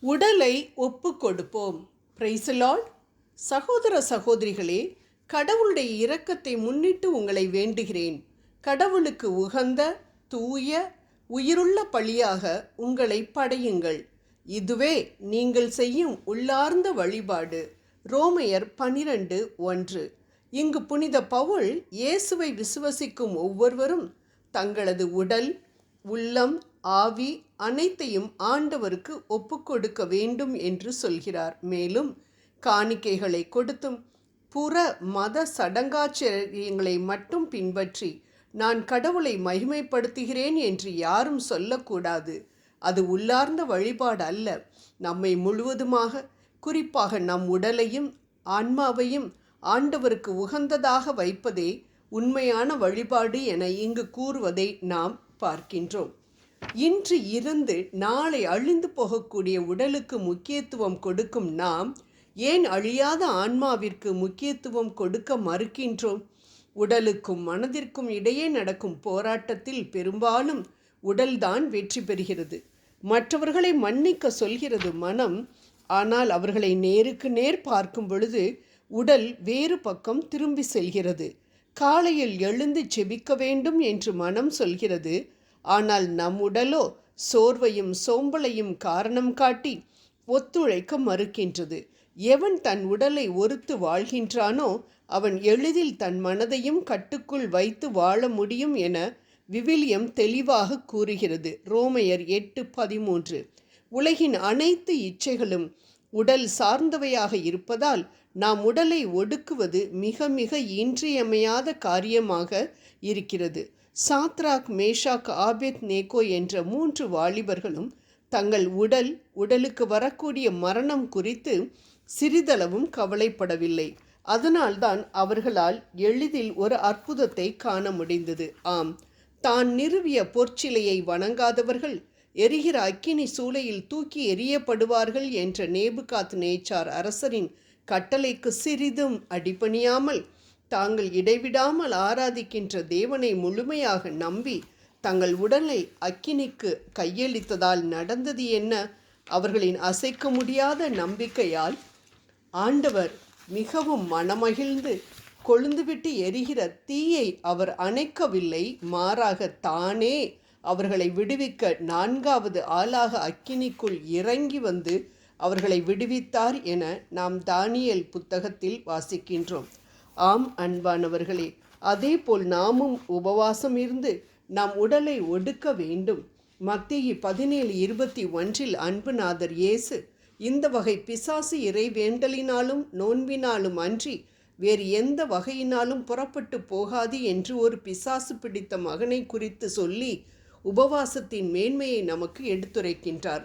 உடலை ஒப்பு கொடுப்போம். Praise the Lord. சகோதர சகோதரிகளே, கடவுளுடைய இரக்கத்தை முன்னிட்டு உங்களை வேண்டுகிறேன். கடவுளுக்கு உகந்த தூய உயிருள்ள பலியாக உங்களை படையுங்கள். இதுவே நீங்கள் செய்யும் உள்ளார்ந்த வழிபாடு. ரோமையர் 12:1. இங்கு புனித பவுல் இயேசுவை விசுவசிக்கும் ஒவ்வொருவரும் தங்களது உடல், உள்ளம், ஆவி அனைத்தையும் ஆண்டவருக்கு ஒப்புக்கொடுக்க வேண்டும் என்று சொல்கிறார். மேலும் காணிக்கைகளை கொடுத்தும் புற மத சடங்காச்சாரியங்களை மட்டும் பின்பற்றி நான் கடவுளை மகிமைப்படுத்துகிறேன் என்று யாரும் சொல்லக்கூடாது. அது உள்ளார்ந்த வழிபாடு அல்ல. நம்மை முழுவதுமாக, குறிப்பாக நம் உடலையும் ஆன்மாவையும் ஆண்டவருக்கு உகந்ததாக வைப்பதே உண்மையான வழிபாடு என இங்கு கூறுவதை நாம் பார்க்கின்றோம். இன்று இருந்து நாளை அழிந்து போகக்கூடிய உடலுக்கு முக்கியத்துவம் கொடுக்கும் நாம் ஏன் அழியாத ஆன்மாவிற்கு முக்கியத்துவம் கொடுக்க மறுக்கின்றோம்? உடலுக்கும் மனதிற்கும் இடையே நடக்கும் போராட்டத்தில் பெரும்பாலும் உடல்தான் வெற்றி பெறுகிறது. மற்றவர்களை மன்னிக்க சொல்கிறது மனம். ஆனால் அவர்களை நேருக்கு நேர் பார்க்கும் பொழுது உடல் வேறு பக்கம் திரும்பி செல்கிறது. காலையில் எழுந்து செபிக்க வேண்டும் என்று மனம் சொல்கிறது. ஆனால் நம் உடலோ சோர்வையும் சோம்பலையும் காரணம் காட்டி ஒத்துழைக்க மறுக்கின்றது. எவன் தன் உடலை ஒருத்து வாழ்கின்றானோ அவன் எளிதில் தன் மனதையும் கட்டுக்குள் வைத்து வாழ முடியும் என விவிலியம் தெளிவாக கூறுகிறது. ரோமையர் 8:13. உலகின் அனைத்து இச்சைகளும் உடல் சார்ந்தவையாக இருப்பதால் நாம் உடலை ஒடுக்குவது மிக மிக இன்றியமையாத காரியமாக இருக்கிறது. சாத்ராக், மேஷாக், ஆபேத் நேகோ என்ற 3 வாலிபர்களும் தங்கள் உடலுக்கு வரக்கூடிய மரணம் குறித்து சிறிதளவும் கவலைப்படவில்லை. அதனால்தான் அவர்களால் எளிதில் ஒரு அற்புதத்தை காண முடிந்தது. ஆம், தான் நிறுவிய பொற்சிலையை வணங்காதவர்கள் எரிகிற அக்கினி சூளையில் தூக்கி எறியப்படுவார்கள் என்ற நேபுகாத் நேச்சார் அரசரின் கட்டளைக்கு சிறிதும் அடிபணியாமல் தாங்கள் இடைவிடாமல் ஆராதிக்கின்ற தேவனை முழுமையாக நம்பி தங்கள் உடலை அக்கினிக்கு கையளித்ததால் நடந்தது என்ன? அவர்களின் அசைக்க முடியாத நம்பிக்கையால் ஆண்டவர் மிகவும் மனமகிழ்ந்து கொழுந்துவிட்டு எரிகிற தீயை அவர் அணைக்கவில்லை. மாறாக தானே அவர்களை விடுவிக்க 4வது ஆளாக அக்கினிக்குள் இறங்கி வந்து அவர்களை விடுவித்தார் என நாம் தானியேல் புத்தகத்தில் வாசிக்கின்றோம். ஆம் அன்பானவர்களே, அதேபோல் நாமும் உபவாசம் இருந்து நம் உடலை ஒடுக்க வேண்டும். மத்தேயு 17:21 அன்புநாதர் இயேசு இந்த வகை பிசாசு இறை வேண்டலினாலும் நோன்பினாலும் அன்றி வேறு எந்த வகையினாலும் புறப்பட்டு போகாது என்று ஒரு பிசாசு பிடித்த மகனை குறித்து சொல்லி உபவாசத்தின் மேன்மையை நமக்கு எடுத்துரைக்கின்றார்.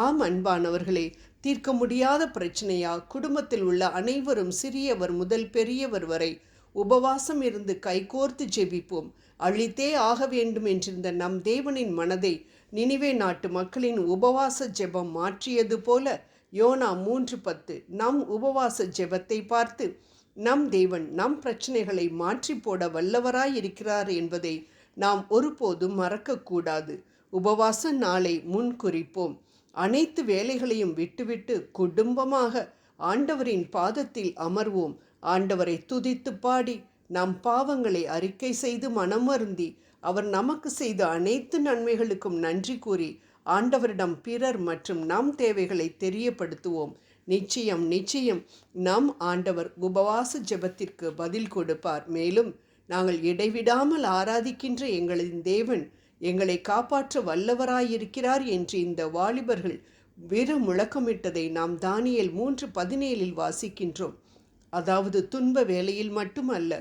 ஆம் அன்பானவர்களே, தீர்க்க முடியாத பிரச்சனையா? குடும்பத்தில் உள்ள அனைவரும் சிறியவர் முதல் பெரியவர் வரை உபவாசம் இருந்து கைகோர்த்து ஜெபிப்போம். அழித்தே ஆக வேண்டும் என்றிருந்த நம் தேவனின் மனதை நினிவே நாட்டு மக்களின் உபவாச ஜெபம் மாற்றியது போல யோனா 3:10 நம் உபவாச ஜெபத்தை பார்த்து நம் தேவன் நம் பிரச்சனைகளை மாற்றி போட வல்லவராயிருக்கிறார் என்பதை நாம் ஒருபோதும் மறக்கக்கூடாது. உபவாச நாளை முன் குறிப்போம். அனைத்து வேலைகளையும் விட்டுவிட்டு குடும்பமாக ஆண்டவரின் பாதத்தில் அமர்வோம். ஆண்டவரை துதித்து பாடி நம் பாவங்களை அறிக்கை செய்து மனமருந்தி அவர் நமக்கு செய்த அனைத்து நன்மைகளுக்கும் நன்றி கூறி ஆண்டவரிடம் பிறர் மற்றும் நம் தேவைகளை தெரியப்படுத்துவோம். நிச்சயம் நிச்சயம் நம் ஆண்டவர் உபவாச ஜெபத்திற்கு பதில் கொடுப்பார். மேலும் நாங்கள் இடைவிடாமல் ஆராதிக்கின்ற எங்களின் தேவன் எங்களை காப்பாற்ற வல்லவராயிருக்கிறார் என்று இந்த வாலிபர்கள் வீர முழக்கமிட்டதை நாம் தானியேல் 3:17 வாசிக்கின்றோம். அதாவது துன்ப வேளையில் மட்டுமல்ல,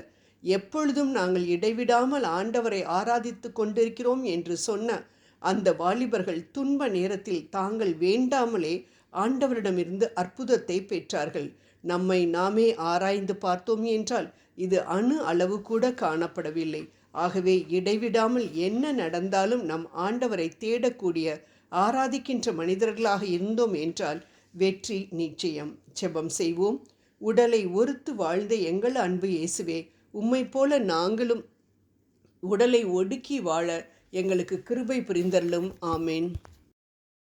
எப்பொழுதும் நாங்கள் இடைவிடாமல் ஆண்டவரை ஆராதித்து கொண்டிருக்கிறோம் என்று சொன்ன அந்த வாலிபர்கள் துன்ப நேரத்தில் தாங்கள் வேண்டாமலே ஆண்டவரிடமிருந்து அற்புதத்தை பெற்றார்கள். நம்மை நாமே ஆராய்ந்து பார்த்தோம் என்றால் இது அணு அளவு கூட காணப்படவில்லை. ஆகவே இடைவிடாமல் என்ன நடந்தாலும் நம் ஆண்டவரை தேடக்கூடிய ஆராதிக்கின்ற மனிதர்களாக இருந்தோம் என்றால் வெற்றி நிச்சயம். ஜெபம் செய்வோம். உடலை ஒருத்து வாழ்ந்த எங்கள் அன்பு இயேசுவே, உம்மை போல நாங்களும் உடலை ஒடுக்கி வாழ எங்களுக்கு கிருபை புரிந்தருளும். ஆமேன்.